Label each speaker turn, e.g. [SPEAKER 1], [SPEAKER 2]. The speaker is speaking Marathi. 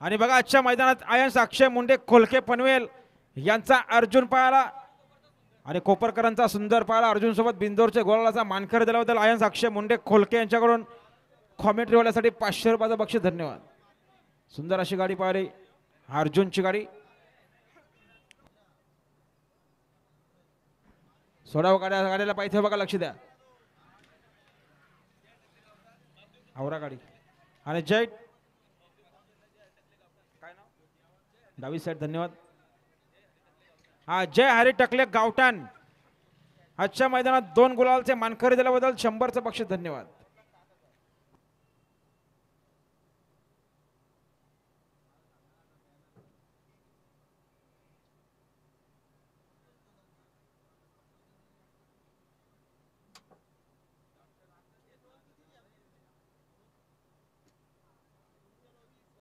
[SPEAKER 1] आणि बघा आजच्या मैदानात आयन्स अक्षय मुंडे खोलके पनवेल यांचा अर्जुन पाहायला आणि कोपरकरांचा सुंदर पाहायला अर्जुन सोबत बिंदोरच्या गोलाचा मानकर दिल्याबद्दल आयन्स अक्षय मुंडे खोलके यांच्याकडून कॉमेंट्री वाल्यासाठी 500 रुपयाचं बक्षीस धन्यवाद. सुंदर अशी गाडी पाहिली अर्जुनची गाडी. सोडाव गाड्याला पाहिजे बघा लक्ष द्या. आवरा गाडी आणि जय डावी साईड धन्यवाद. हा जय हरी टकले गावठाण आजच्या मैदानात 2 गुलालचे मानकरी दिल्याबद्दल 100चं बक्षीस धन्यवाद.